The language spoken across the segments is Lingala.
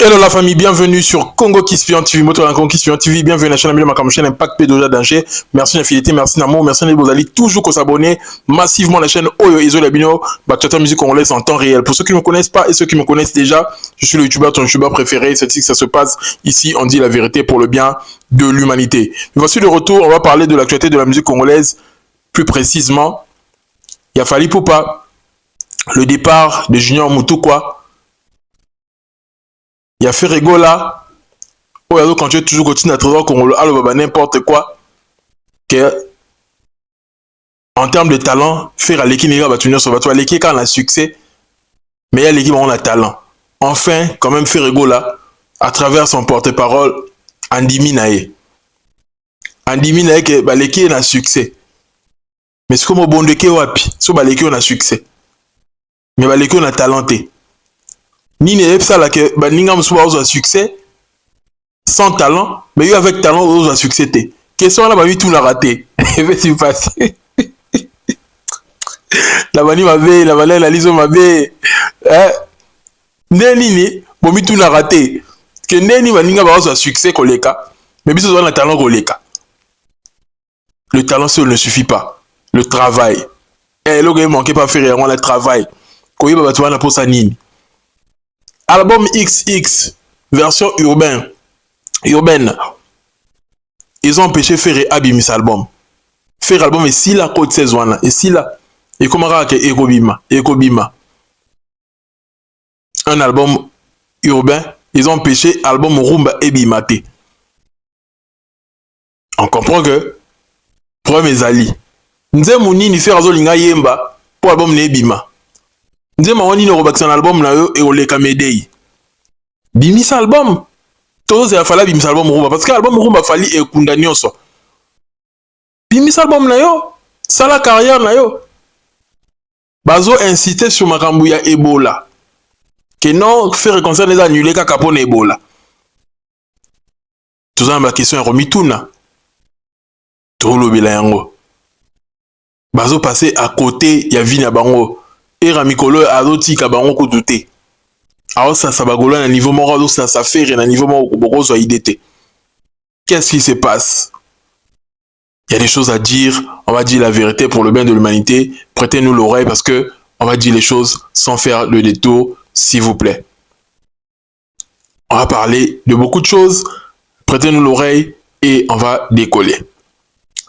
Hello la famille, bienvenue sur Congo Kispion TV, Moto Congo Kispion TV, bienvenue à la chaîne Amélie Makam, chaîne Impact P2A danger. Merci d'infidélité, merci d'amour, merci de vous aller toujours qu'on s'abonner massivement à la chaîne Oyo Iso Labino, Bachata Musique Congolaise en temps réel. Pour ceux qui ne me connaissent pas et ceux qui me connaissent déjà, je suis le youtubeur, ton youtubeur préféré, c'est ici que ça se passe. Ici, on dit la vérité pour le bien de l'humanité. Voici le retour, on va parler de l'actualité de la musique congolaise, plus précisément. Il y a Fally Ipupa, le départ de Junior Mutukwa. Il y a Ferrego là, où quand tu es toujours continué à trouver qu'on n'importe quoi, que en termes de talent, faire l'équipe n'est pas sur votre l'équipe quand on a succès, mais il y a l'équipe où on a talent. Enfin, quand même Ferrego là, à travers son porte-parole, Andimi Nae. Andimi Nae que l'équipe a succès. Mais c'est comme au bon de qui wapi, so l'équipe on a succès. Mais l'équipe on a talenté. Ni ne ça là que Ningam soit au succès sans talent, mais lui avec talent au succès. Question là, bah tout l'a raté. Et puis c'est passé. La manie m'avait, la valeur la liso m'avait. Neni bon tout l'a raté. Que Neni Maninga va au succès koleka, mais bis on a talent koleka. Le talent seul ne suffit pas. Le travail. Eh le gars manquait pas faire on le travail. Koyi ba tu na pour ça nini. Album XX, version urbaine, ils ont empêché faire Abimis album. Faire album et si la côte saison et si la et comment que Ekobima. Un album urbain, ils ont empêché album Rumba et Bimate. On comprend que problème est Ali. Nze mouni ni faire azolinga yemba pour album ne Bima. Nze mawani no robakisa un album na yo et oleka medei. Bimis album. Tous il fallait bimis album Rumba parce que album Rumba fallait ekunda nyonso. Bimis album na yo, ça la carrière na yo. Bazo insisté sur makambu ya Ebola. Que non faire concert les annuler kaka pour Ebola. Tout ça ma question est remis tout na. Tout le bilango. Bazo passer à côté ya vina bango. Et Ramikolo azoti ka bango ko douter. Alors ça va gola à niveau moral, ça fait un niveau moral soit IDT. Qu'est-ce qui se passe? Il y a des choses à dire, on va dire la vérité pour le bien de l'humanité. Prêtez-nous l'oreille parce que on va dire les choses sans faire le détour, s'il vous plaît. On va parler de beaucoup de choses. Prêtez-nous l'oreille et on va décoller.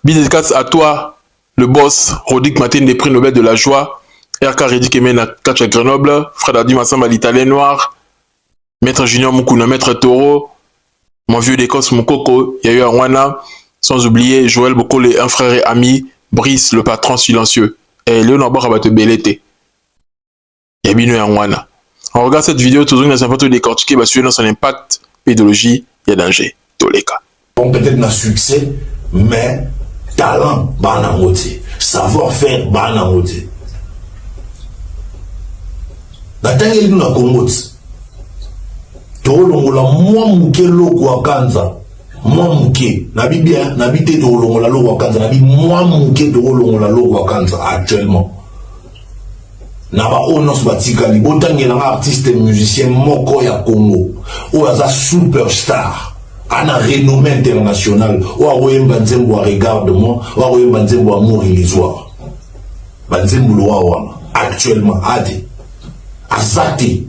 Bidédicace à toi, le boss, Rodic Matin des prix Nobel de la joie. RK Redi Kemen à Kacha Grenoble, Fred Adi Massamba l'Italien noir, Maître Junior Mukuna, Maître Toro, mon vieux d'Écosse Mukoko, Yayo Arwana, sans oublier Joël Bokole, un frère et ami, Brice, le patron silencieux, et Léonard Barabate Belete. Yabino Arwana. On regarde cette vidéo, toujours dans un photo décortiqué, bah, suivant son impact, pédologie, il y a danger, tous les cas. Bon, peut-être n'a succès, mais talent, banangoté, savoir-faire, banangoté. Natangeli na Congo tolongola mwa muke loko akanza mwa muke nabi bien nabi te tolongola loko akanza nabi mwa muke tolongola loko akanza actuellement naba onos batika li botangela nga artiste musicien moko ya Congo o aza superstar ana renommée internationale o awoyemba nzembo wa regarde-moi o awoyemba nzembo wa amour illusoire banzembo lo wana actuellement ade azati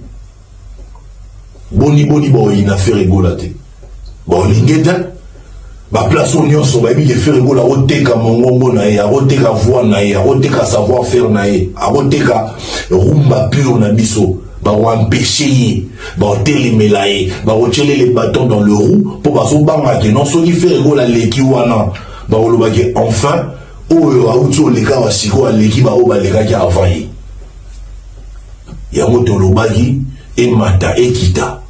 boni boy na Ferrego la te bon lingeta ba place nyonso ba bi ke Ferrego la oteka mongongo na ya oteka voix na ya oteka savoir faire na ya oteka rumba pure na biso ba wa empêcher ba telimela ba otchele les bâtons dans le roue pour ba so banga ke non so ni Ferrego la leki wana ba oloba ke enfin oyo auto leka wa siko leki ba o ba leka ki avant yango tolobaki emata ekita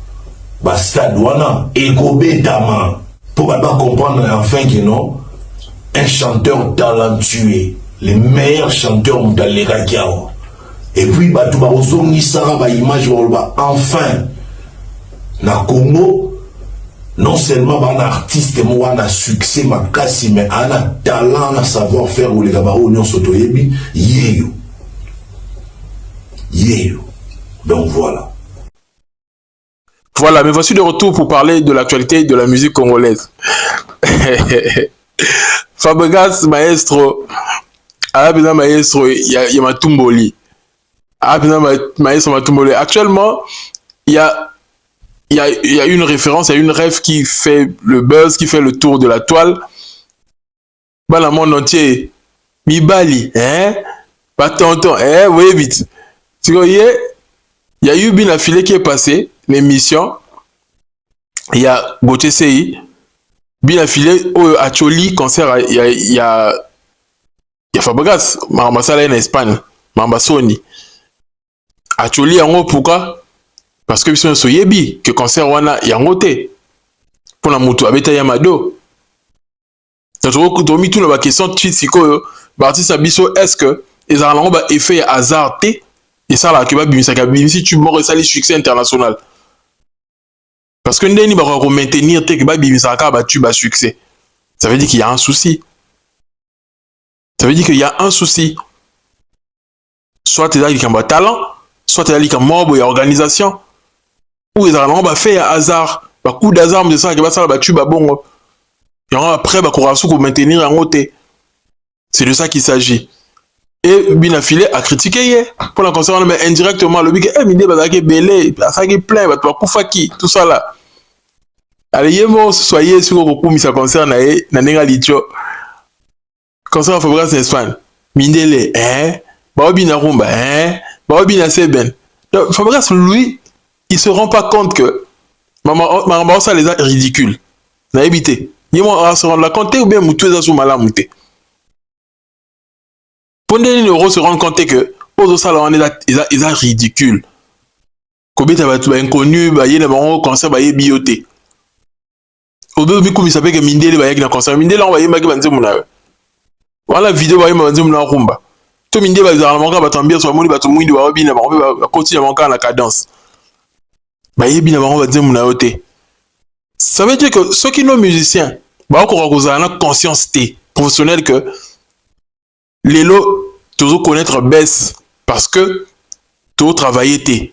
bastade wana ekobetama pour ba comprendre enfin que non un chanteur talentueux les meilleurs chanteurs mutaleka kiao et puis batu ba ozongisa ba image ba enfin na Congo non seulement ba artiste mo wana succès makasi mais ana talent na savoir faire ou les gaba onyo soto yebi yeyo. Donc voilà. Voilà, mais voici de retour pour parler de l'actualité de la musique congolaise. Fabregas Maestro, Abina Maestro, il y a Matumboli. Abina Maestro Matumboli. Actuellement, il y a une référence, il y a une rêve qui fait le buzz, qui fait le tour de la toile. Dans le monde entier, Mibali, hein? Pas tonton, hein? Oui, vite. Tu voyais, il y a eu Bin Affilé qui est passé, l'émission. Il y a Gauthier CI, Bin Affilé, à Choli, concert, il y a Fabregas, Marambasala en Espagne, Marambasoni. À Choli, en haut, pourquoi? Parce que sont soyebi que concert wana yangote pour la moto abeta yamado. Donc tu mis tout la question tweet siko artiste abiso est-ce que les arlango ba effet hasard té et ça là que ba bimisa ka bimisi tu mords ça les succès international. Parce que ndeni ba ko maintenir té que ba bimisa ka ba tu ba succès. Ça veut dire qu'il y a un souci. Ça veut dire qu'il y a un souci. Soit tu as un talent, soit tu as un mob et organisation. Ou ils ont fait un hasard, un coup d'hasard, mais ça, ça va tuer bon. Et après, bah, pour maintenir en haut. C'est de ça qu'il s'agit. Et Bin Affilé a critiqué pour la concernant, mais indirectement, le big, mais il va y belé, ça y est plein, va pas pour qui, tout ça là. Allez, yémo, soyez sur le coup, mais ça concerne Nanenga Licho. Concernant Fabregas Espagne, Mindele, hein, Babina Rumba, hein, Babina Seben. Fabregas, lui, il se rend pas compte que maman ça les a ridicules. N'a évité. Il va se rendre compte ou bien moutou ça sous malamouté. Pendant les neuros se rendre compte que aux ça là ils a ridicule. Kobeta va tout inconnu, ba yé na bango concert ba yé bioté. Au début comme il s'appelle que Mindele ba yé na concert Mindele on va yé maki banze muna. Voilà vidéo ba yé banze muna rumba. To Mindele ba za bango ba tambia so moni ba to mwindi ba bina ba continue bango na cadence. Ça veut dire que ceux qui sont musiciens, ont une conscience professionnelle que les lots, toujours connaître baisse parce que tout travailler té.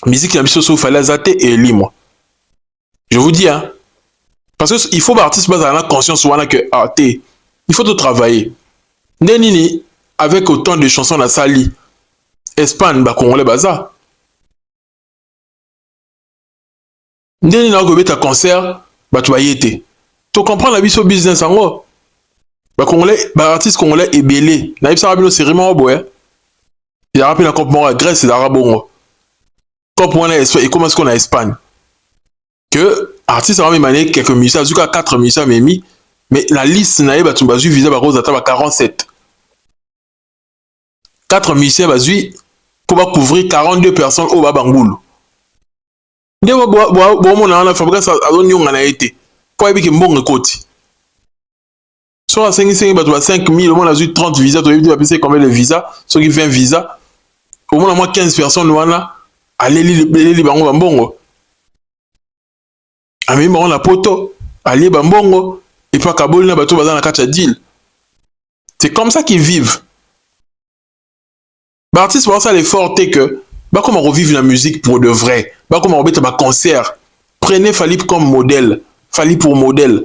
Musique la mission fallait zater et libre. Je vous dis hein, parce que il faut artiste base à la conscience ou que il faut tout travailler. Nenini avec autant de chansons la sali, Espagne ba congolais bazar. Ndeni na ko beta concert ba tu ayete. Tu comprends la vie sur business en gros. Ba congolais, ba artiste congolais est belé. Na ibsa rabino c'est vraiment boy. Il a rappelé la coupe mort Grèce et d'Arabongo. Comme on a et comment est-ce qu'on a Espagne. Que artiste a même mané quelques musiciens, jusqu'à 4 musiciens même mais la liste na ba tu bazu visa ba rose ata ba 47. 4 musiciens bazu pour couvrir 42 personnes au Babangoulou. Nde bo na na Fabregas azonyonga na été po ebiki mbongo koti so a 5 bato ba 5000 au moins a 30 visas to yebi passer combien de visas ceux qui 20 visas au moins moi 15 personnes wana aleli bango ba mbongo ami bango na poto ali ba mbongo et puis kaboli na bato baza na kati ya deal. C'est comme ça qu'ils vivent. Ba artiste ba ça l'effort que bah comment revivre la musique pour de vrai. Bah comment on met un concert. Prenez Fally comme modèle. Fally pour modèle.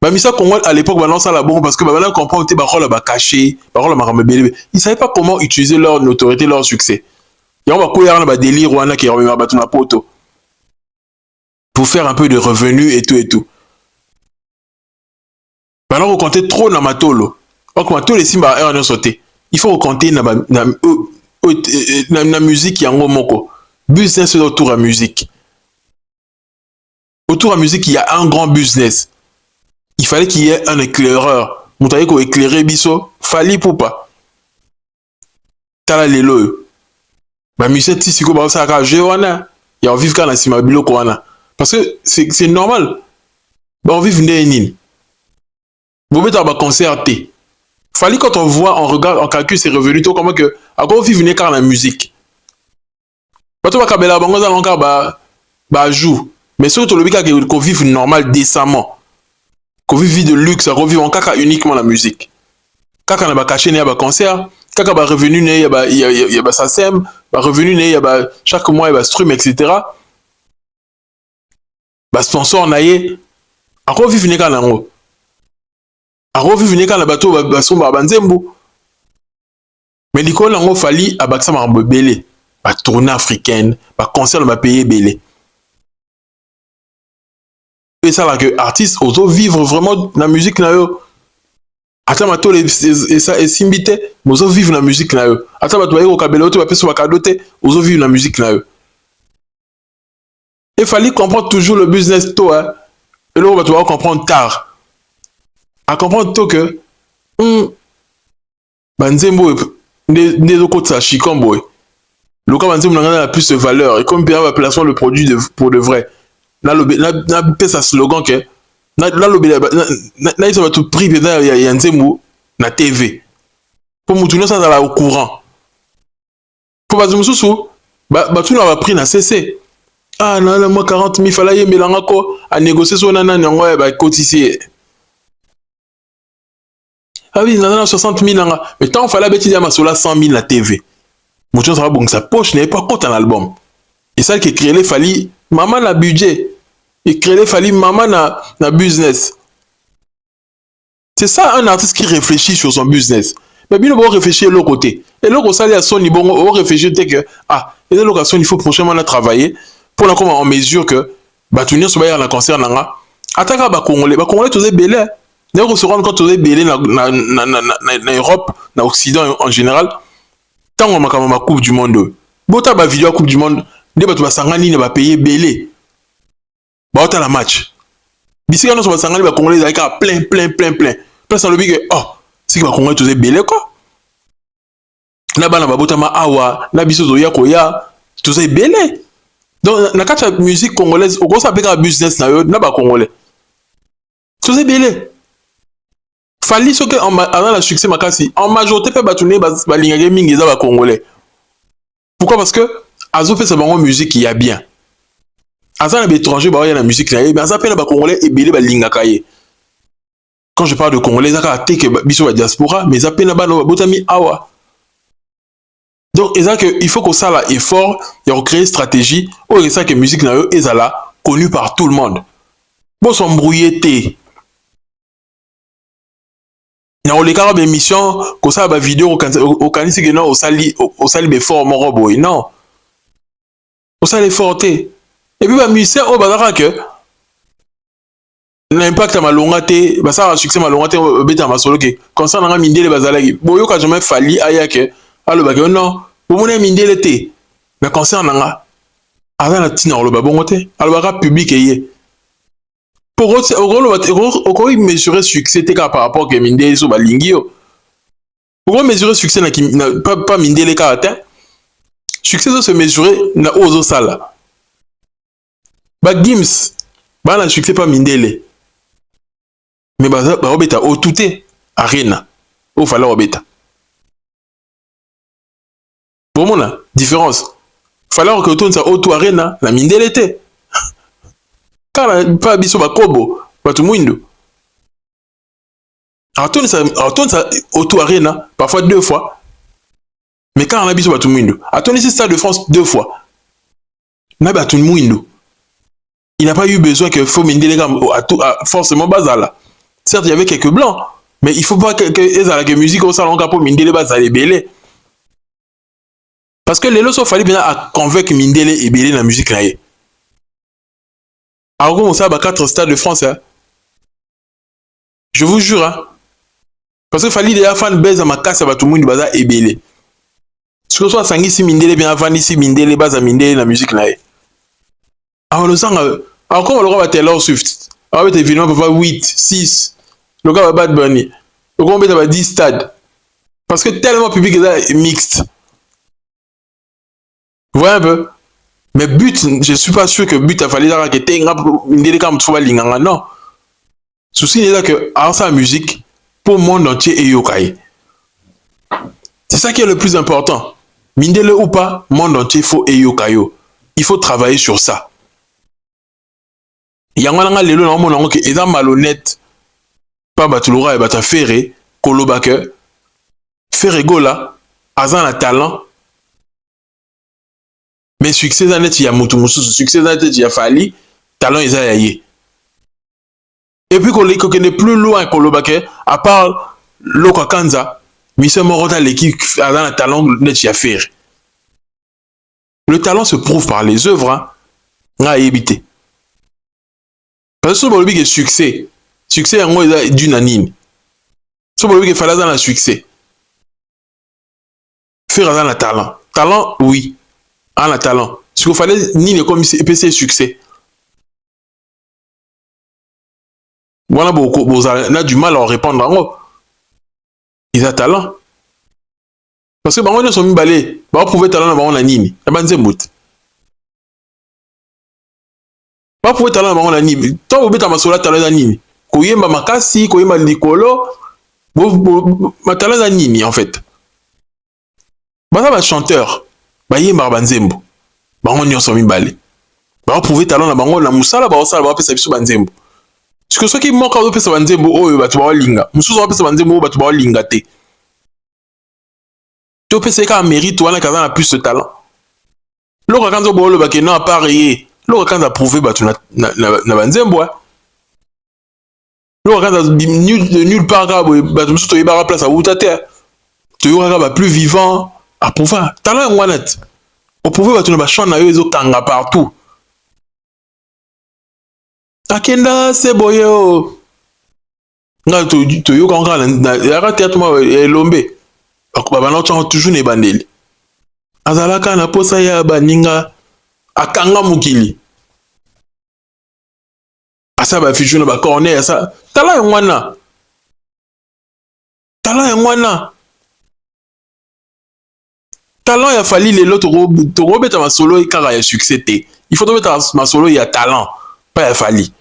Bah Missa Congo à l'époque balance à la bombe parce que bah là comprend que bah rôle bah caché, bah rôle bah rebelle. Ils savaient pas comment utiliser leur notoriété, leur succès. Et on va courir dans bah délire ou qui remet bah tout la poto pour faire un peu de revenus et tout et tout. Bah alors on comptait trop dans matolo. Donc matolo les simba erreur sauté. Il faut compter dans la musique yango moko business autour à musique autour à musique il y a un grand business. Il fallait qu'il y ait un éclaireur moutaye ko éclairer biso Fally pour pas tala lelo ba musicien tisiko ba ça ka jewana ya vivre kana sima biloko wana parce que c'est normal ba on vivre nini bobeta ba concerter Fally quand on voit on regarde on calcule ses revenus tout comment que à quoi vivre ne car la musique bato ba kabela bango za lonka ba joue mais surtout le bika qu'on vive normal décemment qu'on vive vie de luxe qu'on vive en kaka uniquement la musique kaka na ba caché ne ba concert kaka ba revenu ne ya ba SACEM revenu né chaque mois il va stream etc. Ba sponsor na ye ako vivre ne kana ngo ako vivre ne kana bato ba somba banzembo mais likolo ngo fali abakisa makambo belé ba tournée africaine ba concert ba pays belé et ça là que artiste auto vivre vraiment la musique na yo ata mato et ça et simbité mozo vivre la musique na yo ata bato ba yeko kabelo to ba peso ba kadote ozo vivre la musique na yo. Il fallait comprendre toujours le business tôt hein. Et là on va devoir comprendre tard à comprendre tôt que banzembo des autres ça chikombo le cas banzembo n'a la plus de valeur et comme bien va placer le produit pour de vrai là le pesa slogan que là le ils ont tout pris il y a nzembo na TV pour mutuno ça dans au courant pour bazum susu tout n'a pas pris na CC ah non moi 40 000 fallait melanga ko à négocier son nana ngo ba cotiser. Ah oui, non, 60 000 ans. Mais tant qu'il fallait bêtiser à 100 000 la TV. Mon chien, ça va bon, sa poche n'avait pas compte un album. Et ça qui créait les fali, maman n'a budget. Il créait les fali, maman n'a business. C'est ça un artiste qui réfléchit sur son business. Mais bien, on va réfléchir de l'autre côté. Et l'autre, ça, à son niveau, on va réfléchir dès que, ah, et de l'occasion, il faut prochainement travailler pour la comment en mesure que, bah, tout le monde soit à la concert, nanga. Attaque à Congolais, tous les bélés. D'ailleurs, on se rend compte que les bélés en Europe, en Occident en général, tant on a ma Coupe du Monde. Bota ba vidéo Coupe du Monde, les bateaux sangani ne va payer bélé. Bah, on a la match. D'ici quand on va sangani, les Congolais, ils ont plein. Place dans le but que, oh, c'est que les Congolais tous les bélés quoi. Là-bas, on bota ma awa, la biso zoya koya, tous les bélés. Donc, dans la musique congolaise, on commence à faire un business là-bas Congolais. Tous les bélés. Fali ce que avant le succès makasi en majorité pe batuné ba lingage mingi za ba congolais. Pourquoi? Parce que azo fait sa bango musique il y a bien. Aza na étranger ba y a la musique na mais aza pe na ba congolais et belé ba lingaka ye. Quand je parle de congolais ça ka te que biso ba diaspora mais za pe na ba no botami awa. Donc c'est ça que il faut que ça là effort et on crée une stratégie ou c'est ça que musique na yo ezala connue par tout le monde. Bon s'embrouiller té dans les cas d'émission comme ça ba vidéo au canisi que non au sali be fort mon robot non au sali forté et puis ba musicien au bazara que l'impact à malonga te ba ça succès malonga te beta ma solo que concernant nga mindele bazalaki boyo ka jamais fali aya que allo ba que non bo mona mindele te mais concernant nga avant la tina allo ba bongo te allo ba public yé pour eux, mesurer succès par rapport à Mindele sur Balingio. Pour mesurer succès, pas Mindele Karatin. Succès, se mesurer na Ozo Sala. Ba Gims, ba na succès pas Mindele. Mais ba obeta o touté arena. O fala obeta. Pour moi la différence. Fala que tout ça auto arena la Mindele était. Pas biso bakobo batu mwindo atone ça auto arena parfois 2 fois mais quand on a biso batu mwindo atone ici Stade de France 2 fois na batu mwindo il n'a pas eu besoin que faut mindele forcément bazala certes il y avait quelques blancs mais il faut pas que ezala que musique au salon pour mindele bazala belé parce que les lots sont fallu bien à convaincre mindele et belé la musique là. Alors, on sait 4 stades de France. Hein. Je vous jure. Hein. Parce qu'il fallait déjà faire une baisse à ma casse à tout le monde baza et belé. Ce que soit sangi si mindele bien avant ici mindele base à mindele la musique là. Alors nous sang alors comme le roi va Taylor Swift. Alors évidemment papa 8, 6. Le gars va Bad Bunny. Le gars va 10 stades. Parce que tellement public est mixte. Vous voyez un peu? Mais but, je ne suis pas sûr que but a fallu que tu aies non. Souci est là que alors sa musique pour le monde entier est yokai. C'est ça qui est le plus important. Mindele ou pas, monde entier faut yokayo. Il faut travailler sur ça. Il y a un lelo na mon que est malhonnête. Pas batulora et bata ferré, koloba que ferré gola, azan a talent. Mais succès ça net ya mutu mususu, succès ça net ya fali, talent eza ya ye. Et puis qu'on est plus loin qu'on le baquet, à part Loka Kanza, Michel Morota l'équipe a un talent net ya faire. Le talent se prouve par les œuvres, hein. Nga éviter. Parce que ce que succès, succès en gros est d'une anine. Ce que fallait dans le succès. Faire dans le talent. Talent, oui. En le talent. Ce qu'il fallait ni le comme PC succès. Voilà beaucoup, on a du mal à répondre en gros. Ils ont talent. Parce que on sont mis balé, on prouver talent dans la nini. La bande zembout. On prouver talent dans la nini. Tant vous bêta masola talent dans nini. Koyemba makasi, koyemba likolo. Ma talent dans nini en fait. Bah ça chanteur. Bah yemba banzembo. Bah on y sont mis balé. Bah on prouver talent dans bango la musala bah on sala bah pesa biso banzembo. Parce que ceux qui manquent à pesa banzembo oh bah tu vas linga. Mususu va pesa banzembo bah tu vas linga te. Tu peux essayer qu'un mérite ou un cas a plus de talent. L'autre quand on voit le bac non appareillé, l'autre quand a prouvé bah tu n'as banzembo. L'autre quand de nulle part bah tu me souviens tu y barra place à où terre. Tu y aura bah plus vivant à prouver talent ou net. Au prouver bah tu n'as champ na yo les kanga partout. Akenda c'est boyo. Nga tu yo quand na ya théâtre moi lombe. Bana toujours ne bandeli. Azalaka na posa ya baninga akanga mukili. Asa ba fichu na ba corner asa. Tala ya mwana. Tala ya mwana. Talent ya fali lelo to robeta masolo ikara ya succès te. Il faut mettre masolo ya talent, pas ya fali.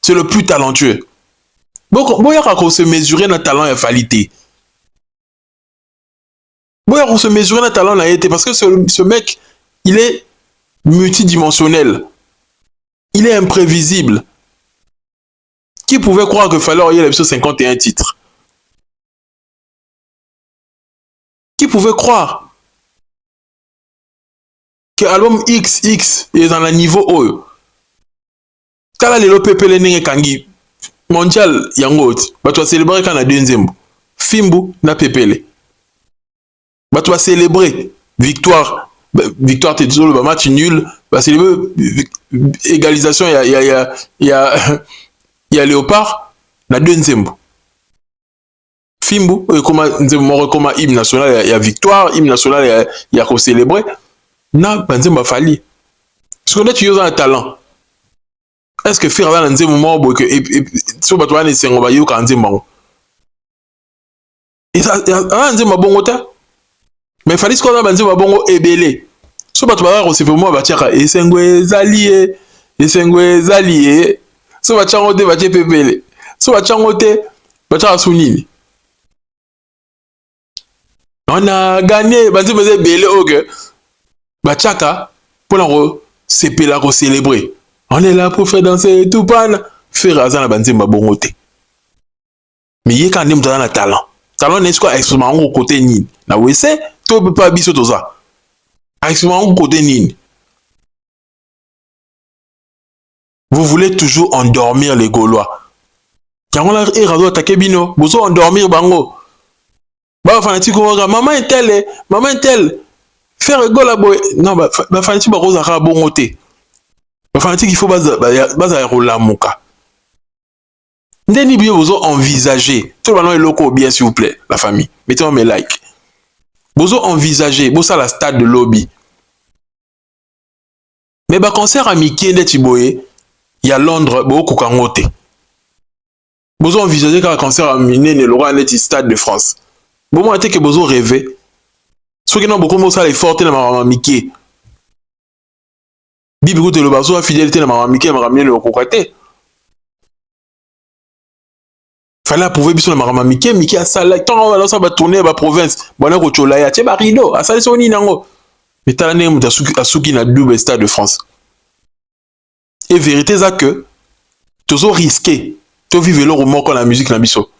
C'est le plus talentueux. Boya ka se mesurer na talent ya fali te. Boya on se mesurer na talent na été parce que ce mec, il est multidimensionnel. Il est imprévisible. Qui pouvait croire que fallait y avait 51 titres? Qui pouvait croire que l'album XX est dans le niveau haut? Kala lelo pepe le nenge kangi mondial yango ba tu célébrer quand la deuxième Fimbu na pepele. Ba tu célébrer victoire te disons le match nul, ba célébrer égalisation il y a Léopard na deuxième. Fimbu comme hymne national il y a victoire, hymne national il y a ko célébrer. Na banzemba fali. Parce que là tu as un talent. Est-ce que faire dans un moment où que si on va trouver on va y aller quand bon et ça un bon hôtel mais fallait qu'on a un bon ébélé si on va trouver on se fait moi va tirer et sengwe zalié si on va tirer on va tirer pépélé si on va tirer on va tirer sunini on a gagné banzemba ébélé ok va tirer pour la c'est là qu'on célébrer. On est là pour faire danser tout pan. Faire azan la banzemba bongote. Mais il y a quand même un talent. Talent n'est-ce quoi extrêmement au côté ni. Na wese, tu peux pas biso tout ça. Extrêmement au côté ni. Vous voulez toujours endormir les Gaulois. Quand on a attaqué bino, vous endormir bango. Bah fanatique maman est telle. Faire gola boy. Non bah fanatique ba rosa ka bongote. Fanatique il faut baza rola muka. Ndeni bien vous envisager. Tout le monde est loco bien s'il vous plaît la famille. Mettez-moi mes likes. Vous envisager, vous ça la stade de lobby. Mais bah concert à Mickey Ndetiboye, il y a Londres, beaucoup kangote. Vous envisager qu'un concert à Miné ne l'aura net stade de France. Bon moi que vous rêvé. Ceux qui n'ont beaucoup de ça les fortes dans ma Mickey. Bibi goûte le bazo fidélité dans ma Mickey m'a ramené le cocoté. Fallait approuver biso na ma Mickey a ça là tant on va tourner à la province. Bon ko chola ya tieba rido, a ça soni nango. Mais t'as né muta asuki na double stade de France. Et vérité ça que toujours risqué. Tu vivre le roman quand la musique na biso.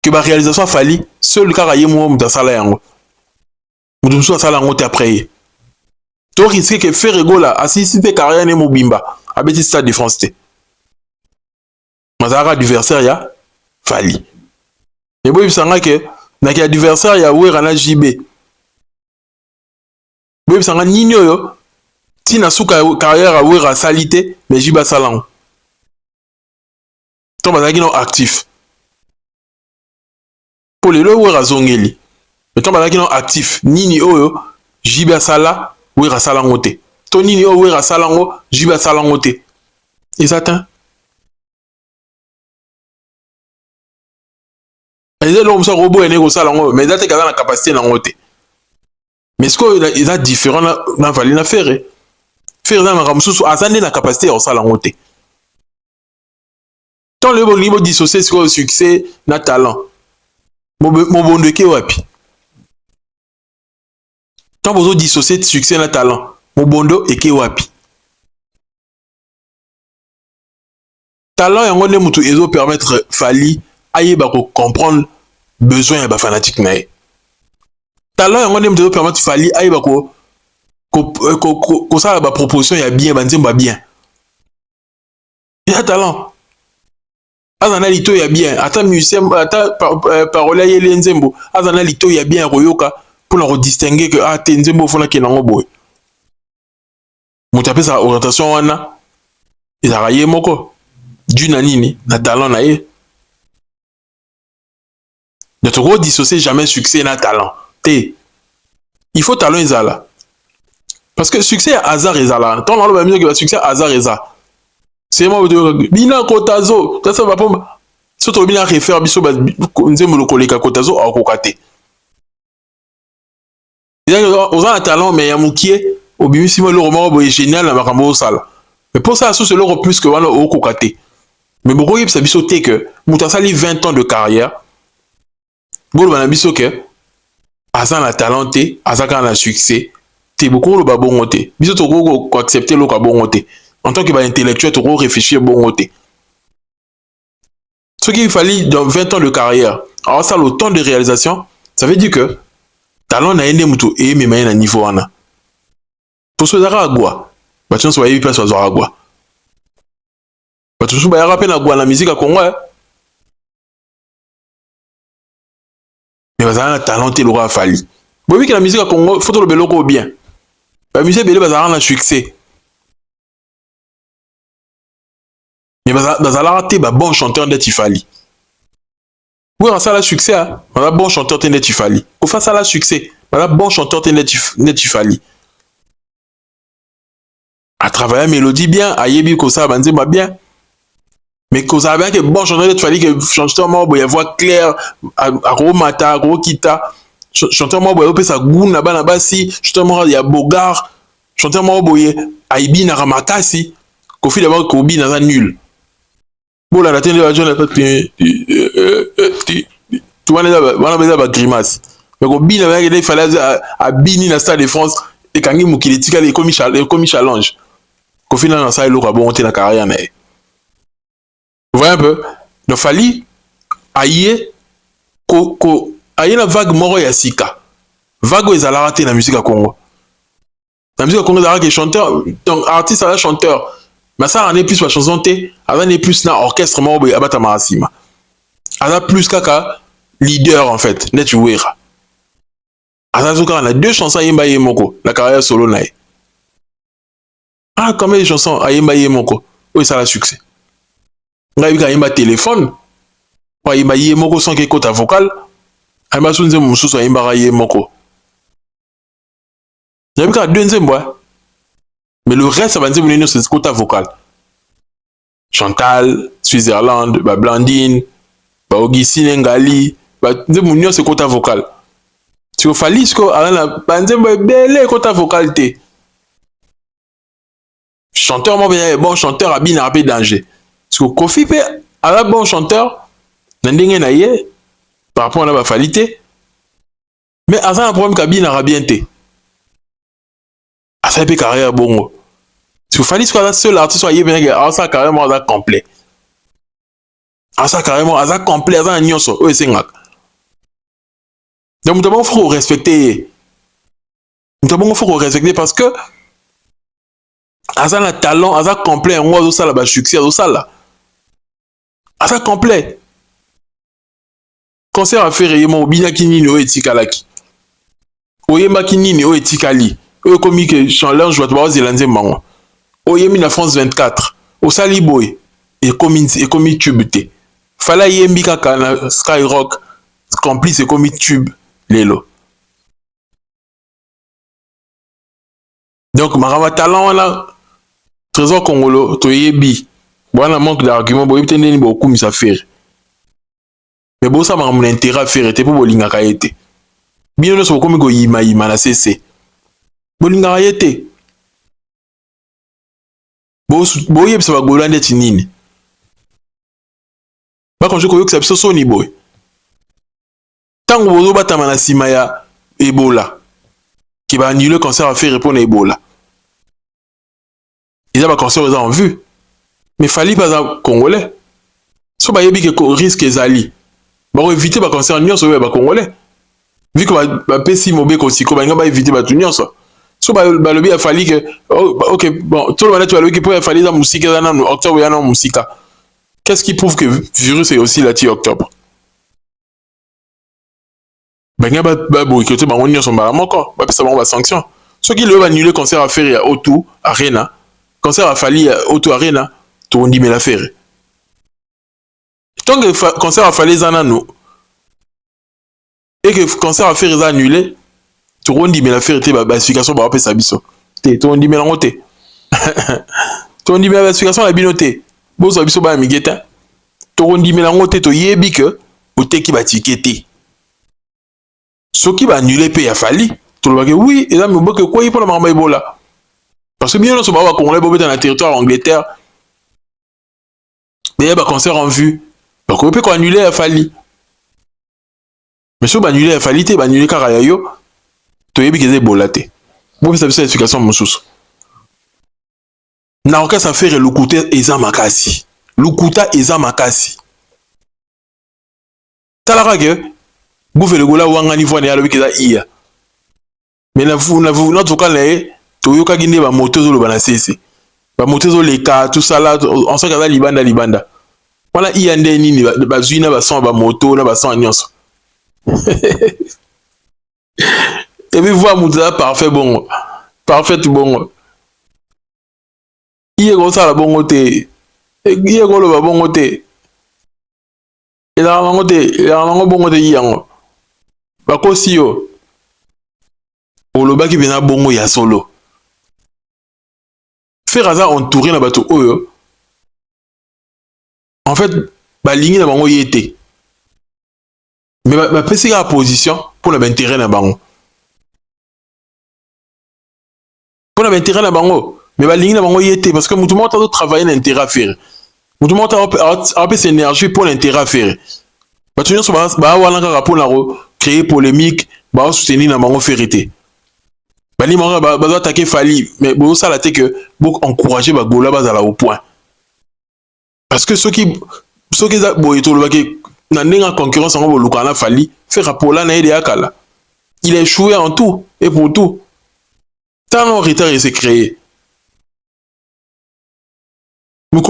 Que ba réalisation fali seul karaye mo muta sala yango. Mutu so sala yango te après. to risque que faire egola asisi pe carrière ne mobimba abeti stade de France te mazara adversaire ya Fally mais boy bisanga ke na ki adversaire ya Wera na JB boy bisanga nini oyo tina suka carrière a Wera salité mais JB salang to bazaki no actif pour le Wera zongeli mais to bazaki no actif nini oyo JB sala Wera salango te to nini oyo Wera salango JB salango te exactement. Et l'homme ça robot est négocié mais ça t'es la capacité d'en ôter. Mais ce qu'il a différent dans Fally na faire dans ma ramsous à ça la capacité au salon ôter. Tant le bon niveau dissocié sur le succès na talent. Mon bon de qui wapi. Tant besoin dissocier de succès na talent. Mon bondo et qui wapi. Talent et on ne mutu ezo permettre Fally aille ba comprendre besoin ya fanatique nae. Talent yango ndem te permettre Fally aïba ko ça ba proposition ya bien banzemba bien. Ya talent. Azana lito ya bien, ata musicien ata parole ya nzembo, azana lito ya bien koyoka pour la distinguer que ah te nzembo fona ke nango boy. Mutape sa orientation wana ezaka ye moko duna nini na talent na ye. Ne te redissocier jamais succès na talent. Il faut talent ezala. Parce que succès hasard ezala. Tant on a que succès hasard ezala. C'est moi bina kotazo, ça va pas. Surtout bina refaire biso nzembo lo koleka kotazo a kokate. Aux a un talent mais ya mukie obimisi mo le roman boy génial na makambo sala. Mais pour ça sous le plus que wana o kokate. Mais beaucoup yeb sa biso te que muta sali 20 ans de carrière. Bolo bana biso ke asa na talenté, asa ka na succès, te beaucoup le babongo te. Biso to ko accepter lo ka bongo te. En tant que ba intellectuel, to ko réfléchir bongo te. Ce qu'il fallait dans 20 ans de carrière, alors ça le temps de réalisation, ça veut dire que talent na ende mutu e me na niveau wana. Pour ce dara agwa, ba ttion so yebi pas so agwa. Ba ttion ba rappel na agwa na musique à Congo. Mais bazana talenté l'aura Fally. Bon oui que la musique à Congo faut le beloko bien. La musique belé bazana un succès. Mais bazala raté ba bon chanteur de Fally. Oui on ça la succès hein. On a bon chanteur de Fally. Au face ça la succès. On a bon chanteur de Fally. À travailler mélodie bien, à yebi ko ça banzema bien. Mais qu'on savait que bon chanteur de Fally que chanteur moi boy voix claire à Romata, Rokita, chanteur moi boy opé sa goût na ba basi, chanteur moi ya Bogar, chanteur moi boy Aibi na Ramakasi, ko fi d'abord ko bi na nul. Bon la télé la jeune tu vois là ba grimace. Mais ko bi na il fallait à Bini na Stade de France et kangi mukilitika les commis challenge. Ko fi na ça il aura bon monter na carrière na. Vous voyez un peu? Donc Fally aïe aïe la vague moro ya sika. Vague ezala raté na musique à Congo. La musique à Congo ezala que chanteur, donc artiste à chanteur. Mais ça en est plus la chanson té, avant est plus na orchestre moro ya bata marasima. Ada plus kaka leader en fait, net Wera. Ada zuka na deux chansons yemba yemoko, la carrière solo na. Ah combien de chansons yemba yemoko? Oui ça la succès. Ngai ka yemba téléphone pa yemba yemoko sans que kota vocal ayemba sunze mususu yemba yemoko yemba ka deux nzembo mais le reste ça va nzembo nino c'est kota vocal Chantal Switzerland ba Blandine ba Augustine Ngali ba nzembo nino c'est kota vocal si o Fally sko ala ba nzembo belé kota vocal té chanteur mo bon chanteur a bien rapide danger. Parce que Kofi peut un bon chanteur, n'endenge na ye par rapport à la Fally. Mais à ça un problème cabine a bien été. À ça peut carrière bongo. Parce que Fally soit seul artiste soit yé bien à ça carrément à complet. À ça carrément à ça complet à ça nyonso o esengak. Donc d'abord faut respecter. D'abord faut respecter parce que aza na talent aza complet yango azosala basuccès azosala aza complet concert affaire ye mo obinaki nini oyo etikalaki oyembaki nini oyo etikali oyo ekomi ke chanlange bato baozela nzembo yango oyembi na France 24 osali boye ekomi tube te fala yembi kaka na Skyrock complice ekomi tube lelo donc makambo talent wana trésor congolo toyebi bwana manque d'argument boyebi te ndeni bokumisa fere mais bosa makambo na intérêt fere te mpo bolingaka ye te bino nyonso bokomi koyimayima na sese bolingaka ye te boyebisa bagola ndeti nini bakonje koyokisa biso soni boye ntango bozobatama na nsima ya ebola ke baannule concert affaire mpo na ebola eza baconcert eza en vue mais fali mpe aza congolais so bayebi ke risque ezali bakoevite baconcert nyonso oyo ya bacongolais vu ke bapesi mobeko siko balinga baevite bato nyonso so balobi afali ke ok bon toloba neti balobi ke mpo afali eza mosika eza nanu octobre ya nano mosika qu'est-ce qui prouve que virus est aussi là ti octobre balinga baboyike te bango nyonso mbala moko bapesa bango basanction soki lelo baannule concert affaire ya O2 Arena concert afali ya O2 Arena tokondimela fere tant que concert afali eza nanu et que concert affaire eza annulé tokondimela fere te baexplication bapesa biso te tokondimela yango te tokondimela baexplication na bino te bozwa biso bana mige te tokondimela yango te toyebi ke oteki batike te soki baannule mpe ya fali tolobaki oui eza miboko ekwei mpona makambo ebola parce que bino nyonso bao bacongolais bobeta na territoire angleterre beye baconcert en vue bakoki mpe koannule ya fali mais so baannule ya fali te baannule kaka ya yo toyebi ke eza ebola te bopesa biso explication mosusu na orchestre affaire lukuta eza makasi lukuta eza makasi talaka ke buvele gola wangani voine alobi ke eza iya mais na toka na ye toyokaki nde bamoto ezoloba na sese bamoto ezoleka tosala onsaki aza libanda wana iya nde nini bazwi na bason ya bamoto na bason ya nyonso epi voi moto eza parfait bongo parfaite bongo iye kosala bongo te iye koloba bongo te elaka nango bongo te iye yango bakosi yo olobaki mpena bongo ya solo faire aza entouré na bato oyo en fait balingi na bango ye te mais bapesi kaka position mpona baintérêt na bango mpona baintérêt na bango mais balingi na bango ye te parce que motu moko tazotravaille na intérêt affaire motu moko apesa énergie mpona intérêt affaire bato nyonso baa wana kaka mpona kocréer polémique baosoutenir na bango fere te bali bango bazo attaquer fali mais bozosala te ke boencourager bagola bazala au point parce que soki eza boye tolobaki na ndenge ya concurrence yango bolukaka na fali fera pola na ye de yakala il a échoué en tout et pour tout tant retard il s'est créé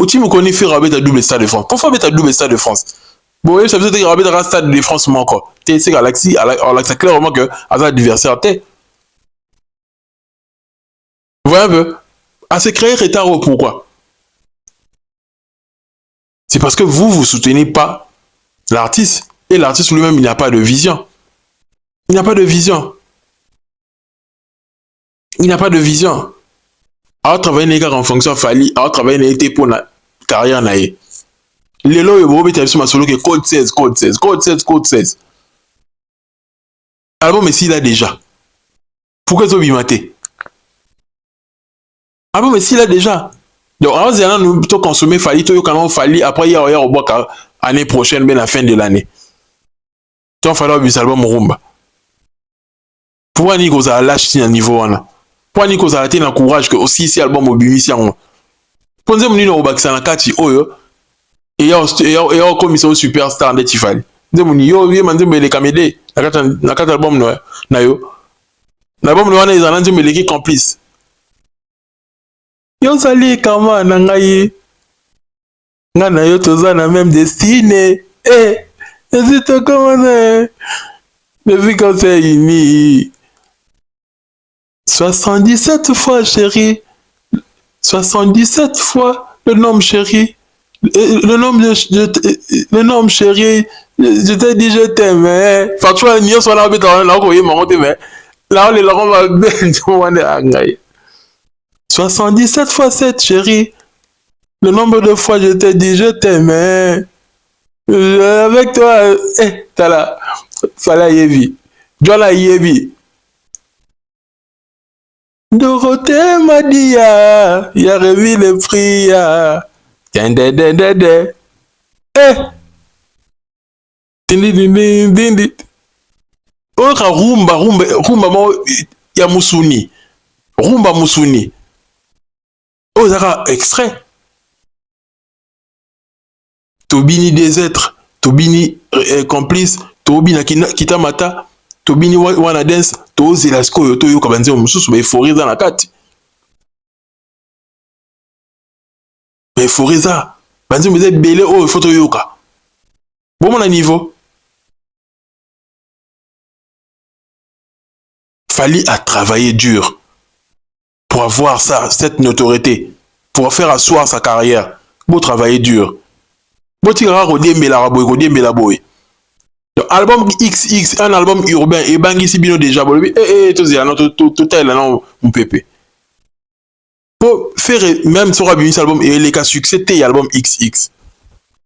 ti mokoni fera abeta double stade de France pourquoi abeta double stade de France boye ça veut dire abeta stade de France moko te c'est galaxy alakisa clairement que aza adversaire te vous voyez un peu à se créer retard pourquoi c'est parce que vous soutenez pas l'artiste et l'artiste lui-même il n'a pas de vision. Il n'a pas de vision. Il n'a pas de vision. Alors travailler les en fonction fali, alors travailler les pour la carrière naïe. Les lois vous mettez sur ma solo que code 16. Album mais s'il a déjà. Pourquoi ça bimaté? Album mais s'il a déjà. Donc, alors, c'est nous plutôt consommer fali, tout le fali, après, il y a au bois l'année prochaine, mais la fin de l'année. Tu vas falloir un album rumba. Pourquoi nous avons lâché à niveau là? Pourquoi nous avons été en courage que aussi si album au bimissian? Pour nous, nous avons baksa na kati oyo et ya commission superstar de Tifali. Nous yo manzi mbele kamede na kati album na yo. L'album no wana ils en ont dit mais les complices. Yo sali kama na ngai. Nga na yo toza na même destinée. Eh, n'hésite comment depuis qu'on s'est unis. 77 fois, chérie. 77 fois le nom, chérie. Le nom, chérie. Je t'ai dit, je t'aime. Enfin, tu vois, n'y a pas là, mais là, on est là, on va bien. 77 fois 7, chérie. Le nombre de fois je t'ai dit, je t'aime. Avec toi, t'as là. Fala Yevi. Jola Yevi. Dorothée m'a dit, il a revu le prix. Oka rumba ya musuni. Rumba musuni. Oh, ça extrait. Tobini des êtres, Tobini complice, Tobina Kitamata, Tobini Wana Dance, Tozi Lasko, Toyo Kabanze, Mususu, mais Foriza na kati. Mais Foriza, Banze me disait belé, oh, photo yoka. Bon, mon niveau. Fali a travaillé dur pour avoir ça, cette notoriété, pour faire asseoir sa carrière. Beau travailler dur. Album XX, un album urbain, et bangi si bino déjà, total, mon pépé. Pour faire même sur un album et les cas succès, t'es album XX.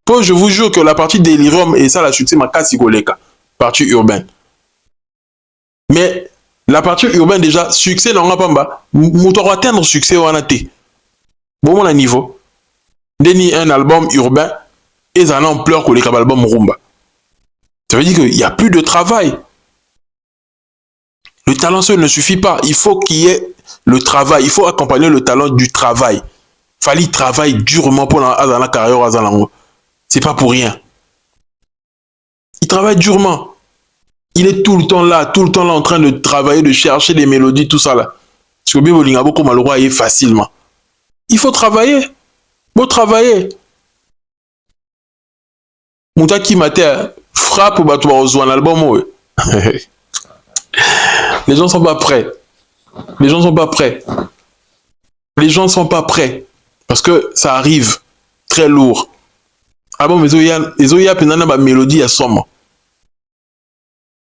Pour je vous jure que la partie Delirium et ça, la succès, ma casse goleka, partie urbaine. Mais la partie urbaine déjà, succès, non, pas bas, mouton atteindre succès ou en athée. Bon, mon niveau. Deni un album urbain. Et ça en pleure que les albums rumba. Ça veut dire qu'il n'y a plus de travail. Le talent seul ne suffit pas. Il faut qu'il y ait le travail. Il faut accompagner le talent du travail. Fali travaille durement pour la carrière. C'est pas pour rien. Il travaille durement. Il est tout le temps là en train de travailler, de chercher des mélodies, tout ça là. Parce que bien, il beaucoup mal facilement. Il faut travailler. Faut travailler. Moutaki Mater frappe ou un album. Les gens sont pas prêts. Les gens sont pas prêts. Les gens sont pas prêts. Parce que ça arrive très lourd. Ah bon, mais il y a une mélodie à somme.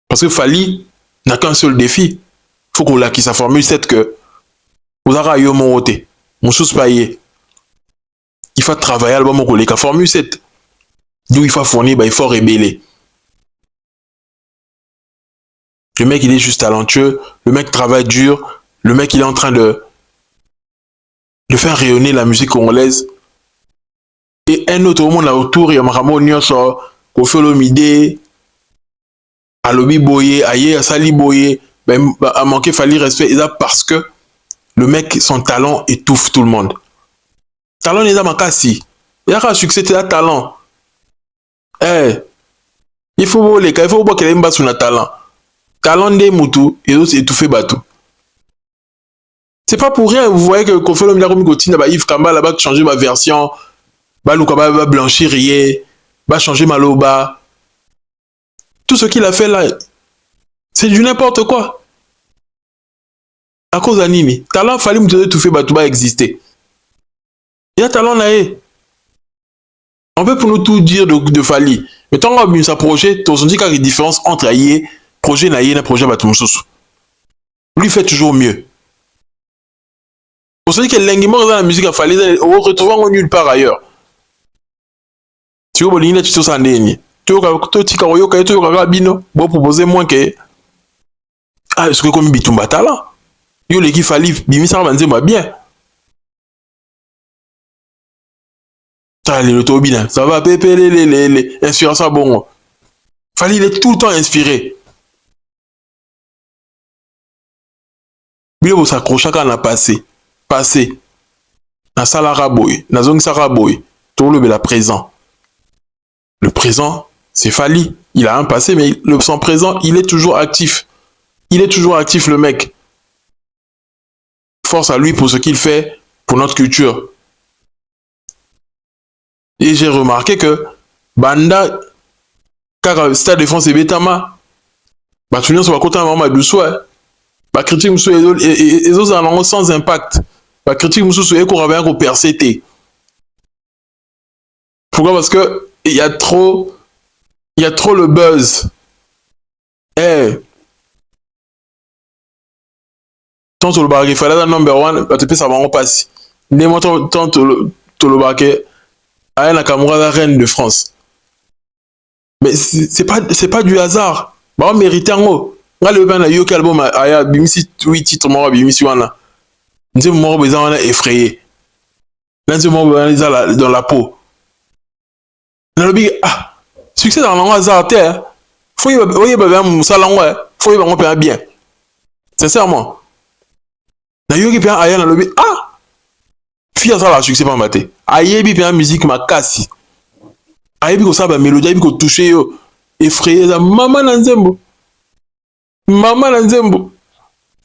Parce que Fali n'a qu'un seul défi. Il faut qu'on l'acquise sa formule 7 que vous avez eu mon côté. Mon sous-payé. Il faut travailler à l'album au collègue. Formule 7. D'où il faut fournir, il faut rébeller. Le mec, il est juste talentueux. Le mec travaille dur. Le mec, il est en train de faire rayonner la musique congolaise. Et un autre monde là autour, il y a Maramo Nyonso, Kofi Olomide, Alobi Boye, Aye Asali Boye, a manqué Fali respect. Et ça parce que le mec, son talent étouffe tout le monde. Talent n'est pas makasi. Il y a un succès, c'est un talent. Il faut voir qu'il ait un sur le talent. Talent des moutous et d'autres étouffés bateau. C'est pas pour rien, vous voyez que Kofi Olomide a Yves Kamba là-bas changer ma version, Luka va blanchir va changer ma loba. Tout ce qu'il a fait là, c'est du n'importe quoi. À cause d'Animi. Talent fallait me étouffer bateau va exister. Il y a talent là. On peut pour nous tout dire de Fali. Mais tant qu'on a mis sa projet, on se dit qu'il y a une différence entre Aïe, projet Naïe et projet Batumoussous. Lui fait toujours mieux. On se dit que l'engagement dans la musique a Fali, on retrouve nulle part ailleurs. Tu vois, tu sais, ça n'est tu vois, tu vois, bino, bon, proposer moins que. Ah, est-ce que comme Bitumba talent? Yo, l'équipe Fali, Bimi, ça va moi bien. Le Tobina, ça va péper les inspirations bon. Fali, il est tout le temps inspiré. Bilo vous s'accrocher quand on a passé. Na salara boy, na zong saraboy, tout le bel présent. Le présent, c'est Fali. Il a un passé, mais son présent, il est toujours actif. Il est toujours actif, le mec. Force à lui pour ce qu'il fait. pour notre culture. Et j'ai remarqué que banda car Stade de France et Betama tu n'as pas côté à maman du soir critique musu et autres en sans impact critique musu et qu'on avait un percé. Pourquoi? Parce que il y a trop le buzz. Tant le bar il fallait number one tu peux savoir on passe des mois tant le bar à la Cameroun la reine de France. Mais c'est pas du hasard. Bah on mérite en haut. Nga le ben na yo album aya bimisi 8 titres mo bimisi wana. Nze mo besoin wana effrayé. Nze mo besoin dans la peau. Na lobi succès dans le hasard terre. Faut y ba musala ngwa, faut y ba ngwa bien. Sincèrement. Na yo ki bien aya na lobi fia ça la succès pas maté. Ayebi bien musique makasi. Ayebi ko ça ba mélodie, ayebi ko toucher yo effrayé za maman na nzembo. Maman na nzembo.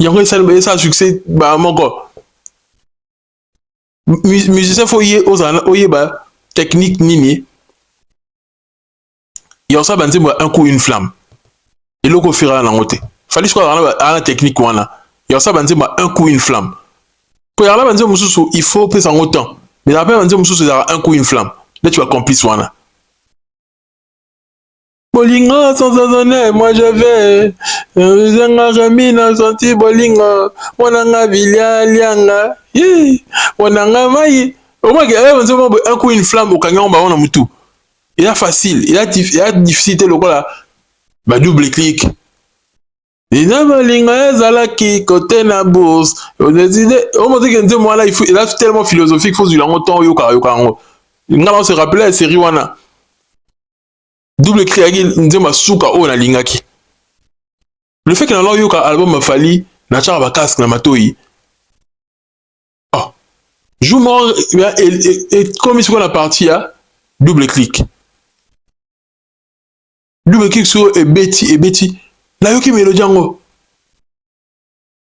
Yango ça succès ba moko. Musicien faut y ba technique nini. Yango ça ba nzembo un coup une flamme. Et loko fera na ngote. Fallait quoi la technique wana. Yango ça ba nzembo un coup une flamme. Pour y aller ba nzembo mususu il faut passer en temps. Mais après ba nzembo mususu ça un coup une flamme. Là tu vas complice wana. Bolinga sans saisonner, moi je vais. Zanga jamina senti bolinga. Wananga vilia lianga. Wananga mai. Au moins, un coup une flamme au canyon, on a mutu. Il est facile, il a difficile le quoi là. Bah double clic. Ina bolinga ezalaki côté na bourse. On décide, on m'a dit que moi là il a tellement philosophique, faut du longtemps yoka. On se rappelle la série wana. Double créagi nzema suka o na lingaki. Le fait que dans yoka album ma fali na chara ba casque na matoi. Joue mort et comme sur la partie double clic. Double clic sur et Betty. La yoki mélodie ngo.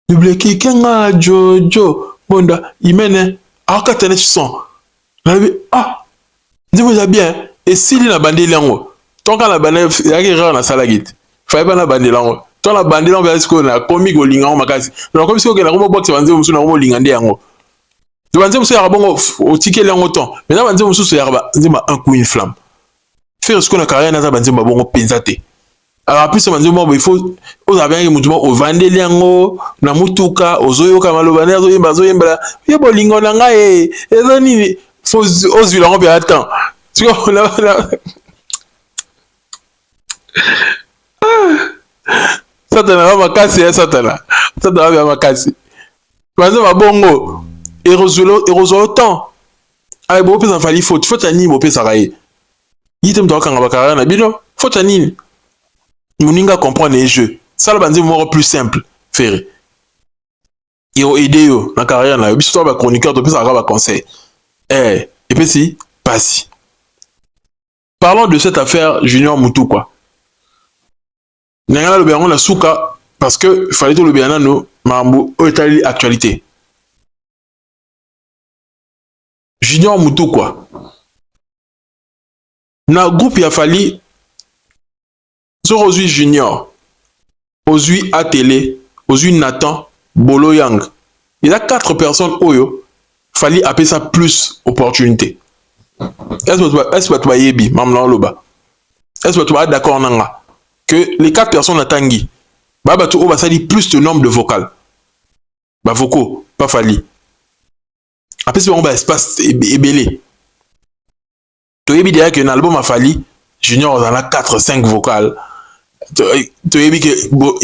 Double clic nga Jojo bonda imene akatene son. La dis-moi ça bien et si la bande lango. Tant qu'on a bandé, il y a quelque chose dans la guide. Fallait pas la bandé là. Tant la bandé là, on va ce qu'on a comique au lingan makasi. Donc comme si on a un box, on va dire on a lingandé yango. Tu vas dire monsieur Arabon au ticket là autant. Mais là on va dire monsieur Araba, on dit un coup une flamme. Faire ce qu'on a carré dans ça, on dit bon pensate. Alors plus on va dire bon il faut aux avez un mouvement au vandé yango, na mutuka, ozoyo kamalobane, zoyemba. Ya bo lingon nga ezoni faut aux villes on peut attendre. Tu vois Satana va makasi Satana va makasi. Parce que bongo erosolo temps. Ay bo pesa fali faut ani bo pesa raye. Yitem to kanga bakara na bino faut ani. Muninga comprendre les jeux. Ça le banzi mo plus simple faire. Yo aider yo na carrière na biso to ba chroniqueur to pesa ba conseil. Et puis si passe. Parlons de cette affaire Junior Moutou quoi. Nangala le béron la souka parce que fallait tout le béana no mambo otali actualité. Junior Moutou quoi. Na groupe il a fallu Zorozui Junior, Ozui Atélé, Ozui Nathan, Bolo Yang. Il y a 4 personnes oyo fallait appeler ça plus opportunité. Est-ce que tu vas yebi mamla loba. Est-ce que tu vas d'accord nanga? Que les 4 personnes attendent. Bah tu ça dit plus de nombre de vocales. Bah vocaux, pas fali. Après c'est bon bah espace ébélé. Tu as dit que un album a fallu Junior en a 4-5 vocales. Tu as dit que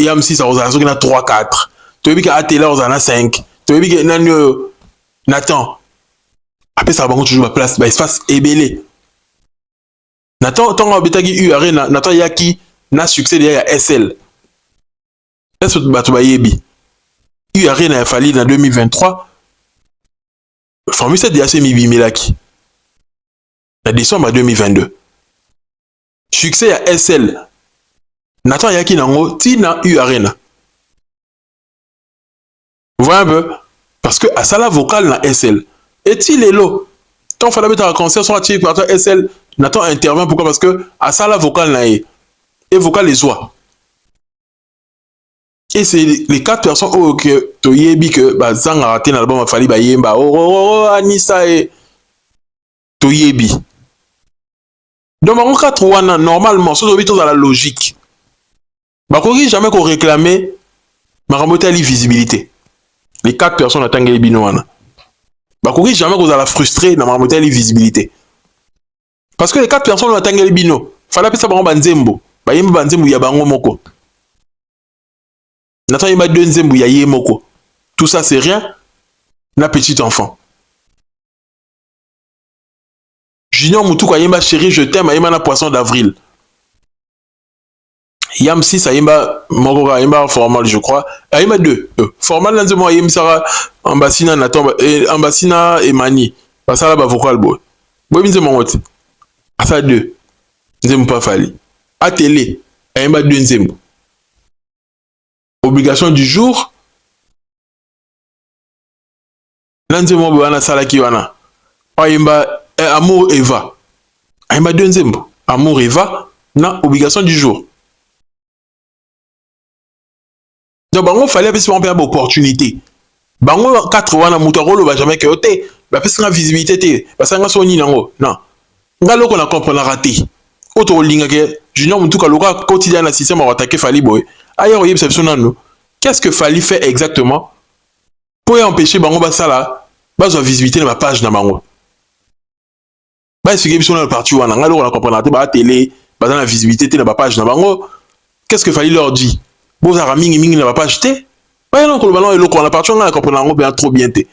Yam6 en a 3-4. Tu as dit que Atela en a 5. Tu as dit que Nathan. Après ça va toujours ma place bah espace ébélé. Nathan tant que tu as eu Nathan Yaki na succès derrière SL. Est-ce que tu vas yebi? Il y a rien à fallu en 2023. Formule 7 déjà c'est Mibi Milaki. En décembre 2022. Succès à SL. Nathan Yaki Nango, Tina U Arena. Vous voyez un peu? Parce que à ça la vocale na SL. est-il élo quand fallait mettre un concert soit tiré par SL Nathan intervient pourquoi parce que à ça la vocal naé et vocal les oies et c'est les 4 personnes oh que toyebi que bah zang a raté dans l'album a fallu bah yemba oh Anissa et toyebi donc en 4 wana normalement sur le dans la logique bah qu'on jamais qu'on réclamer ma remonter à la visibilité les 4 personnes attendent les binoana bah qu'on jamais qu'on a la frustrer dans ma remonter à la visibilité parce que les 4 personnes attendent les bino fallait appeler ça par banzembo bah yemba banzembo ya bango moko Nathan yemba deux nzembo ya yemoko tout ça c'est rien na petit enfant Junior Moutouk Ayemba chérie je t'aime Ayemba na poisson d'avril Yam 6 Ayemba Moko Ayemba formal je crois Ayemba 2 formal nanzemo Ayemba Sara Ambassina Nathan Ambassina et Mani Basala ba vocal boy boy nzemo ngote Asa 2 nzemo pas fali à télé Ayemba 2 nzemo obligation du jour nanzemo bana sala ki wana Ayemba Amour Eva. Ayemba 2 nzembo. Amour Eva na obligation du jour. Donc bango fallait appeler une opportunité. Bango 4 wana mutarolo ba jamais que oté. Ba pesa na visibilité té. Parce que nga soni nango. Non. Nga loko na comprendre raté. Auto linga ke Junior Moutouk loka quotidien na système à attaquer Fali boy. Ailleurs yeb sepsonano. Qu'est-ce que Fali fait exactement pour empêcher bango ba sala ba zo visibilité na ma page na bango. Bah c'est que le parti wana ngalo on comprendre ba télé ba dans la visibilité té na ba page na bango qu'est-ce que Fali leur dit bo za mingi mingi na ba page té bah non que le ballon est loko on a parti on comprendre ngo bien trop bien té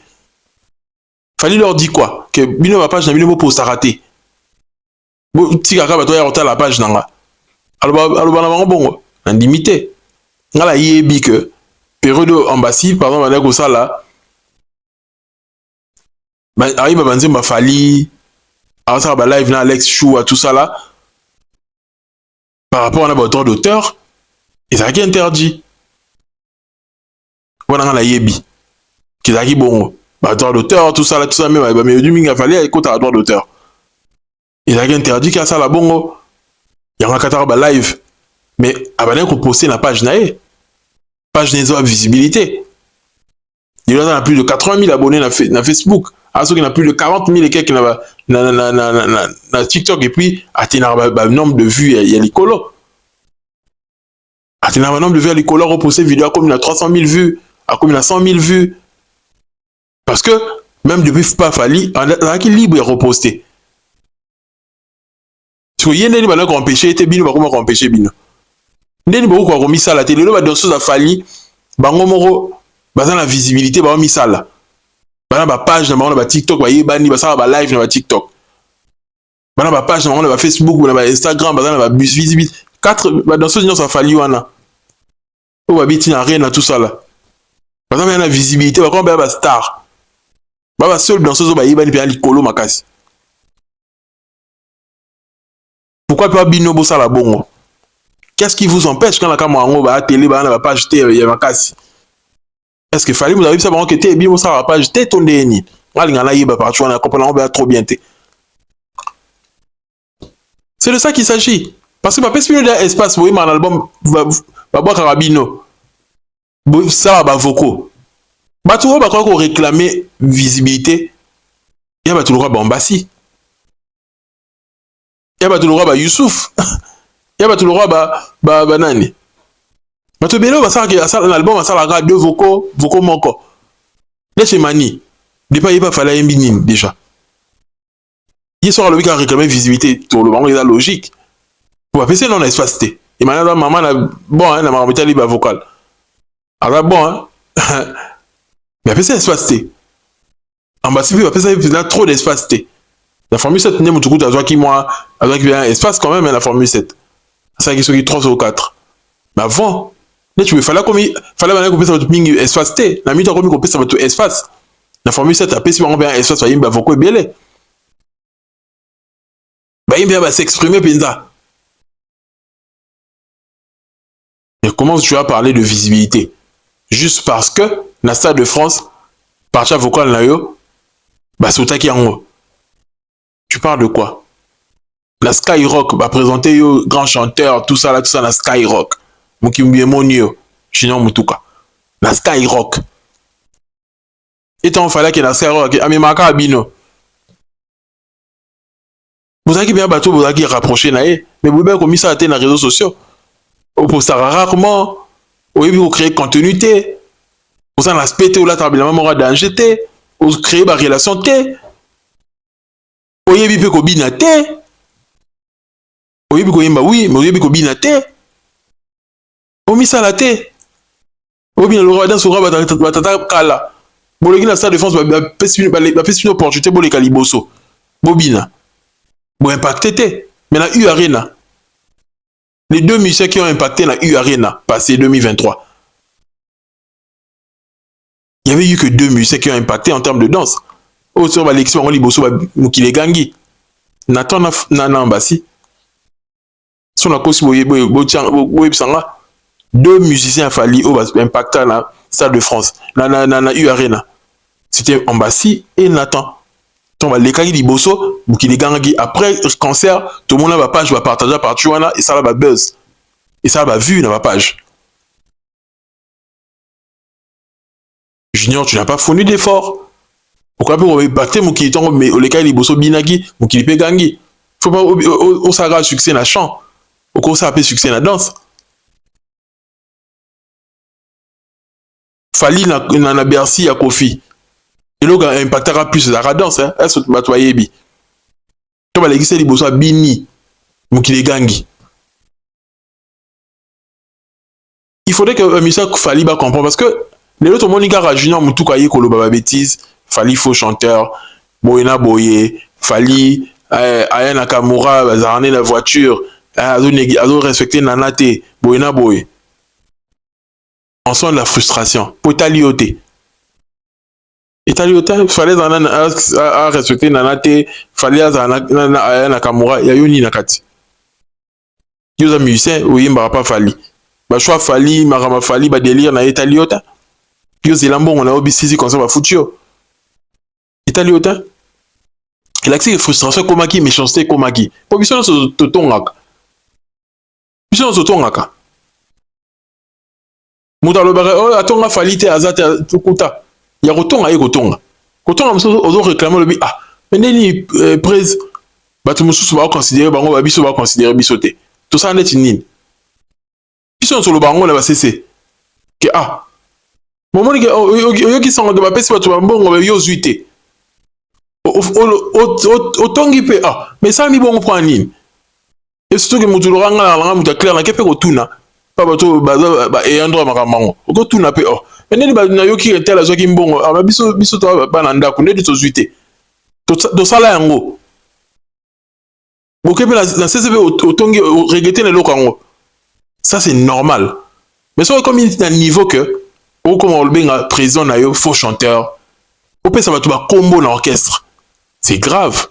Fali leur dit quoi que bino ba page na bino bo post raté bo tika ka ba to ya rota la page nanga alo ba na bango bongo na limité ngala yebi que période embassy pardon ba ko sala bah arrive ba nzemba Fali alors ça va live na Alex Chou à tout ça là par rapport à notre droit d'auteur et ça qui est interdit voilà la yebi qui est qui bon bah droit d'auteur tout ça même mais du minga fallait écouter à droit d'auteur et ça qui est interdit qu'il y a ça là bon il y a un catalogue bah live mais abonné qu'on poster la page nae page n'est pas visibilité il y en a plus de 80 000 abonnés na Facebook à ceux qui n'a plus de 40 000 et quelques na TikTok et puis atteindre un nombre de vues il y a les colos atteindre un nombre de vues les colos reposter vidéo comme il a 300 000 vues à comme il a 100 000 vues parce que même depuis pas Fali on a qui libre et reposter parce que y a des gens qui ont empêché était bino comment empêcher bino des gens qui ont remis ça la télé là dans chose à Fali bango moro bazana la visibilité ba mis ça là bana ba page na ba TikTok ba yebani ba ça ba live na ba TikTok bana ba page na ba Facebook na ba Instagram bana ba visibilité 4 ba dans ce genre ça Fali wana o ba biti na rien na tout ça là bana ba na visibilité ba comme ba star ba seul dans ce zo ba yebani pe likolo makasi pourquoi pas bino bo ça la bongo qu'est-ce qui vous empêche quand la caméra ngo ba télé ba na ba page té ya makasi est-ce que Fali vous avez vu ça bon que t'es bien ça va pas jeter ton déni malgré la yeba partout on a compris on va trop bien té c'est de ça qu'il s'agit parce que ma personne de espace oui mon album va boire carabino ça va vocaux bah tout va quoi qu'on réclamer visibilité il y a pas tout le roi Bambassi il y a pas tout le roi Youssouf il y a pas tout le roi nani mais belo ba ça l'album ça la deux vocaux moko laisse Mani depuis il pas fallu un minime déjà il sort le week à réclamer visibilité tout le banc est la logique pour passer dans l'espace T et maintenant maman bon hein la maman mettait libre vocal alors bon hein mais passer l'espace T en bas si vous passer trop d'espace T la formule 7 n'est tout coup à qui moi avec un espace quand même la formule 7 ça qui sont 3 ou 4 mais avant là tu me fallait comme fallait qu'on puisse avoir ming espace T la minute comme qu'on puisse avoir tout espace la formule 7 après si on bien espace va yimba voko belé ba yimba va s'exprimer pinza mais comment tu vas parler de visibilité juste parce que na Stade de France parcha vocal na yo Basotaki yango. Tu parles de quoi? La Skyrock va présenter yo grand chanteur, tout ça là, la Skyrock. Mukimbi Monio, Junior Mutuka. La Skyrock. Et tant fallait que la Skyrock, Amimaka Abino. Vous avez bien bateau, vous avez rapproché naé, mais vous avez commis ça à les réseaux sociaux. Pour ça rarement, vous créez contenu té, vous en aspect ou là tabilement mora danger té, vous créez ba relation té. Vous avez bien kobina té. Vous avez bien oui, mais vous avez bien kobina té. Vous mis ça la té. Vous bien le roi dans ce roi batata kala. Bolegi na stade de France ba pèse une opportunité pour les caliboso. Bobina. Bon impacté, mais la U Arena. Les deux musiciens qui ont impacté la U Arena passé 2023. Il n'y avait eu que deux musiciens qui ont impacté en termes de danse. Au sur Alexis Wango Liboso Mukile Gangi. Nathan Nambasi. Son la cause Sanga. Deux musiciens falli au impacté la salle de France. La U Arena. C'était Ambassi et Nathan. Les cas qui bosso, après le concert, tout le monde va page va partager partout et ça va buzz. Et ça va vu dans ma page. Junior, tu n'as pas fourni d'efforts. Pourquoi vous battre mon qui tombe mais les cas qui bosso binagi, mon qui peut gangi. Faut pas au saga succès dans chant. Au cours ça a succès dans danse. Fali na Bercy à Kofi. Et là, ça impactera plus la danse. Est-ce que tu vas toyer bi? Tu vas l'église de Bosso Bini, Mukile Gangi. Il faudrait que Missa Fali va comprendre parce que les autres Monika Junior Mutuka Kolo Baba bêtise, Fali faux chanteur, Boyena Boye, Fali, Aya Nakamura, Bazarane la voiture, Azo respecter Nanate, Boyena Boye. En soi de la frustration. Potaliote. Et il fallait respecter Nanate, fallait Aya Nakamura, Yayoni Nakati. Ils ont musicien, oui, il pas fallu. Bah, choix Fali, Marama Fali, bah, délire, na Italiota. Yo, c'est l'ambon, on a obisisi comme ça, va foutu. Italiota. Et là, c'est frustration, comme qui, méchanceté, comme qui. Pour mission, c'est Totongaka. Mission, c'est Totongaka. Mouta le barre, oh, attends, Fali, te azate, tukuta. Il y a Rotonga et Rotonga. Rotonga, on réclame le bi. Ah, mais n'est prise. Bah, tout le monde va considérer, bah, on va considérer bisoté. Tout ça, n'est une qui sont sur le banc, on va cesser. Que ah, moment qui sont de ma peste, tu vas bon, on va y osuiter. Autant qu'il peut, ah, mais ça, ni bon, on prend en ligne. Et surtout que Moutouloranga, la langue, tu clair, la kepe au tuna. Pas bateau, et un droit, ma maman. Au tuna, pe, oh. Mais n'est pas na yoki tel à ce qui est bon, ah, biso, toi, bananda, qu'on est de osuiter. Tout ça, là, en gros. Beaucoup la CCB, autant que regretter les locaux. Ça, c'est normal. Mais ça, comme il est à un niveau que, ou comme on le dit, président, il faux chanteur, au pire, ça va être un combo dans l'orchestre. C'est grave.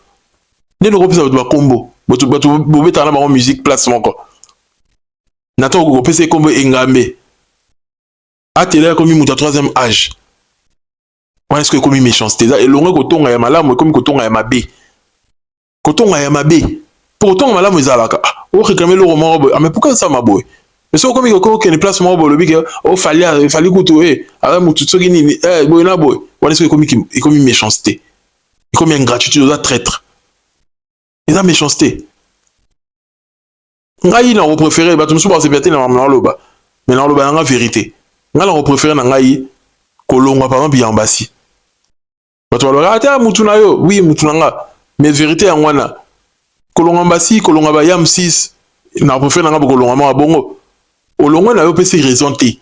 Dès le ça va être un combo. Vous mettez en musique, placement, quoi. Nathan, vous pouvez combo Engambe. Ah, t'es là comme il est troisième âge. Est-ce que comme il méchanceté? Et l'on est comme malade, comme il est mabé. Coton est mabé. Pourtant, malade, il est là. Oh, réclamer le roman. Ah, mais pourquoi ça, ma boy? Mais c'est comme il y a une place où il fallait que alors tout ce qui est boy na boy. On est comme une méchanceté. Comme une ingratitude aux traîtres. Et la méchanceté. Ngai na préféré ba tu me souba c'est pété na loba. Mais na loba na vérité. Ngai na préféré na ngai kolongwa par exemple Yambasi. Ba tu va ata mutu na yo. Oui mutu na nga. Mais vérité en wana. Kolongwa Mbasi, kolongwa ba Yam 6. Na préféré na nga kolongwa ma bongo. Olongo na yo pesi raison te.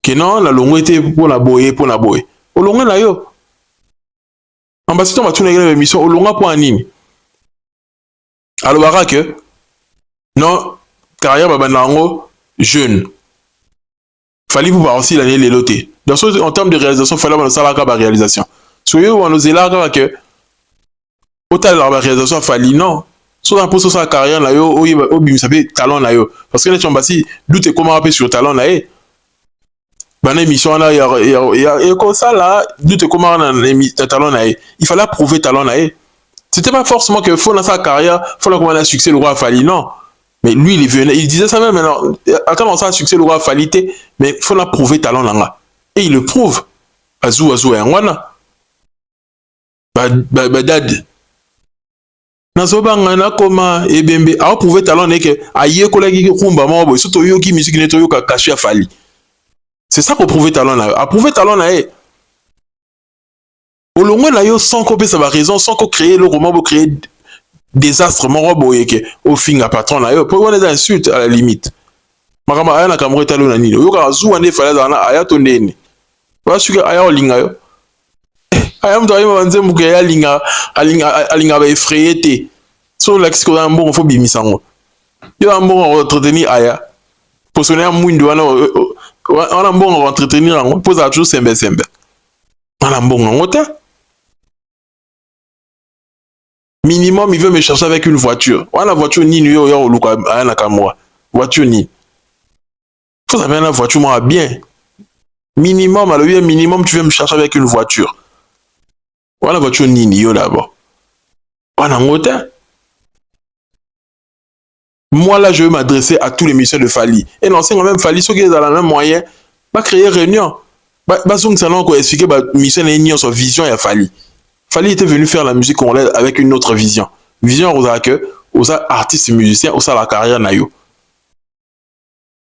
Que non, la longo était pour la boye. Olongo na yo. Ambassadeur va tourner l'émission, olongo pour un nini. Alors, bara que, non, carrière babanango, jeune. Fallait vous voir aussi l'année les lotés. En termes de réalisation, fallait avoir ça la réalisation. Soyez où on nous est là que, autant la réalisation, fallait non. Soit un peu sur sa carrière là yo au bim ça fait talent là yo parce que les chambasi doute comment appeler sur talent là Bana émission là, il comme ça là, doute comment on talent là. Il fallait prouver talent là. C'était pas forcément que faut dans sa carrière, faut là comment on a succès le roi Fali, non. Mais lui, il venait, il disait ça même maintenant. Attends, on a succès le roi Fali, mais faut là prouver talent là. Et il le prouve. Azou et Anwana. Dad. Nazobanga na koma ebembe a prouver talent que aye collègue qui kumba mo surtout yo qui musique neto yo ka caché à Fali. C'est ça pour prouver talent là. À prouver talent là. Au long là yo sans qu'on ça va raison sans qu'on crée le roman pour créer désastre mon robo yeke au fin à patron là yo pour on des insultes à la limite. Makama aya na kamro talent na nini. Yo ka zu ane fala za na aya to ndeni. Ba suka aya olinga yo. Aya mto ayi manze muke ya alinga ba effrayé te. So la kisiko na mbongo fo bimisango. Yo ambongo entretenir aya. Pour sonner mwindo wana mbongo entretenir ngo pose a toujours sembe. Wana mbongo ngote. Minimum, il veut me chercher avec une voiture. Wana voiture ni yo yo luka aya na kamwa. Voiture ni. Faut savoir la voiture moi bien. Minimum, alors bien minimum, tu veux me chercher avec une voiture. Wana voiture ni yo d'abord. Wana ngote. Moi, là, je veux m'adresser à tous les musiciens de Fali. Et l'ancien, même Fali, ceux qui sont dans le même moyen, va créer réunion. Basung Salon, quoi, expliquer, musiciens et sur vision, il y a Fali. Fali était venu faire la musique congolaise avec une autre vision. Vision, aux artistes musiciens, aux la carrière, nayo.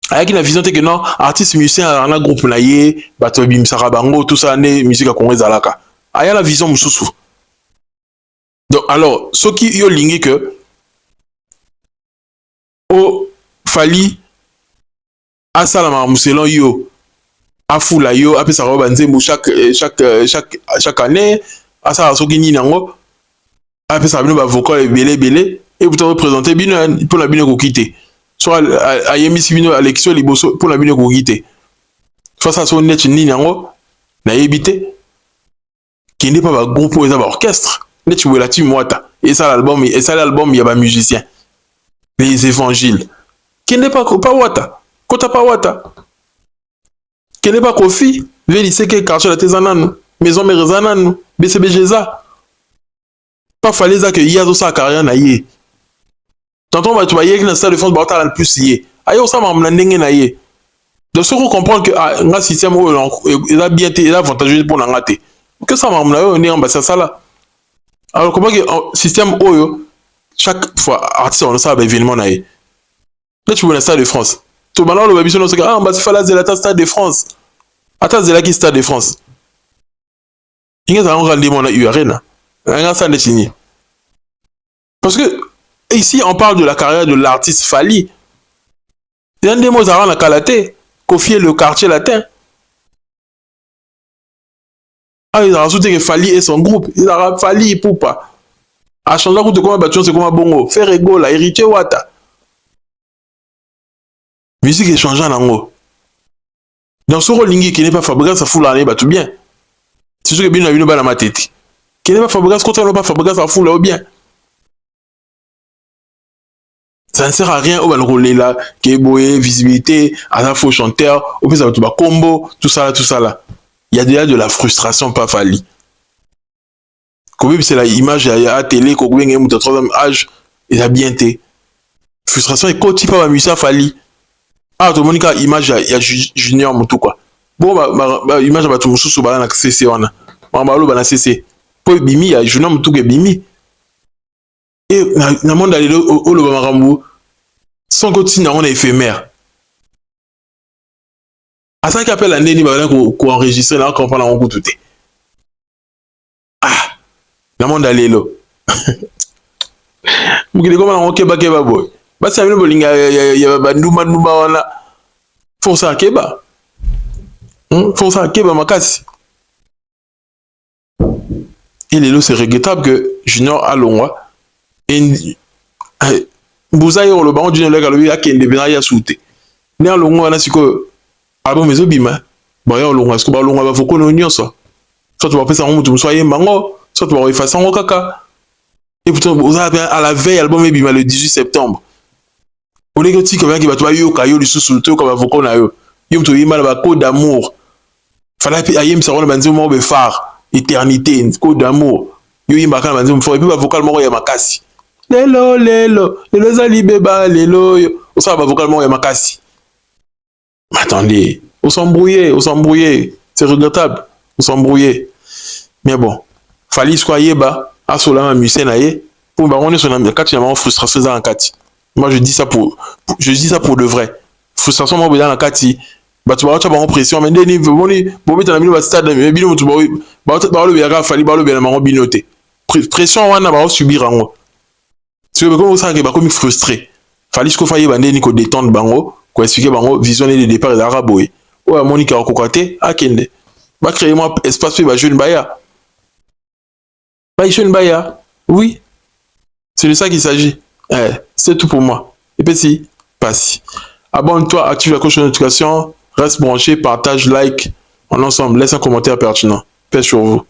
Avec la vision, c'est que non, artistes musiciens, on a un groupe, naye, Batobi, Sarabango, tout ça, musique à congolaise, alaka. Il y a la vision, moussoussou. Donc, alors, ceux qui y ont ligné que, o Fali asalama muselon yo afula yo apesa ko banzembo chaque année asala soki nini nango apesa bino ba vocal belé et pourtant représenter bino pour la bino ko quitter soit ayemisi bino élection liboso pour la bino ko quitter face à son net nini nango na yebité qui n'est pas ba groupe ou ba orchestre net tu la team wata et ça l'album il y a ba musicien les évangiles. Qui n'est pas Wata. Kota pas Wata. Qui n'est pas Kofi. Veli seke quartier la tezananu. Maison merezananu. BCBGza. Pas fallait ça que Yazo sa carrière na yé. Tantôt tu vas y aller dans le stade de France, bah le plus yé. Ayo ça m'a m'nandenge na yé. Donc ce qu'on comprend que un système il a bien été, il a avantageux pour l'angaté. Que ça m'a m'nayo on est en bas ça là. Alors comment que système oyo chaque fois artiste on ça événement naé là tu vois le stade de France tout maintenant le baby on se dit ah on va se faire la zélata stade de France attends zéla qui stade de France il y a un rendez-vous na URN un ça de signé parce que ici on parle de la carrière de l'artiste Fali il y a des mots à la Kalaté confier le quartier latin ah il a rajouté que Fali et son groupe il a Fali pour pas a changer de comment battu c'est comment bongo faire ego la héritier wata musique est changeant nango dans ce rôle lingi qui n'est pas Fabregas ça fout l'année battu bien c'est sûr que bien na bana matete qui n'est pas Fabregas quand on pas Fabregas ça fout là bien ça ne sert à rien au rôle là qui est boé visibilité à la faux chanteur au plus ça va combo tout ça là il y a déjà de la frustration pas Fali. Comme c'est la image à la télé, qu'on voit un troisième âge, il a bien été. Frustration et quand tu pas musicien Fali. Ah, tout le monde a image il y a junior tout quoi. Bon bah image bah tout sous bah na CC on a. Bah lo bah na CC. Pour bimi il y a junior tout que bimi. Et na monde aller au lo bah marambo. Sans continuer on est éphémère. À ça qu'appelle la neni bah qu'on enregistrer là qu'on prend en coup tout est. Ah na monde aller là. Mukile koma na keba boy. Basi amino bolinga ya banduma wana. Força keba. Força keba makasi. Et les lots c'est regrettable que Junior Alongwa et Bouzaï le baron Junior Legalobi a kende bena ya soute. Ne Alongwa na siko abo mezo bima. Ba ya Alongwa siko ba Alongwa ba foko no nyonso. Soit tu vas passer un moment tu soyez mango, soit tu vas effacer en caca. Et pourtant, vous avez à la veille, l'album est le 18 septembre. On est comme qui va te yo kayo du sous-souté comme avocat na yo. Yo to yima la code d'amour. Fallait ayem ça on banzi mo be phare éternité code d'amour yo yimba kana banzi mo et puis ba vocal moko ya makasi lelo zali beba lelo on ça ba vocal moko ya makasi. Mais attendez, on s'embrouiller, c'est regrettable, on s'embrouiller. Mais bon, fallait soit yeba a solama musée naie pour ba on est sur la quand il y a frustration dans la carte. Moi je dis ça pour de vrai. Frustration moi dans la carte. Bah tu vas avoir pression mais deni boni bobi ta na bino ba stade mais bino tu ba le biara fallait ba le bien na binoté. Pression wana ba subir ango. C'est comme ça que ba comme frustré. Fallait ce que faille ba deni ko détendre bango. Pour expliquer bango visionner les départs des arabes ouais Monica kokate akende va créer moi espace pour ba jeune baya oui c'est de ça qu'il s'agit c'est tout pour moi et petit passe abonne-toi active la cloche de notification reste branché partage like en ensemble laisse un commentaire pertinent paix sur vous.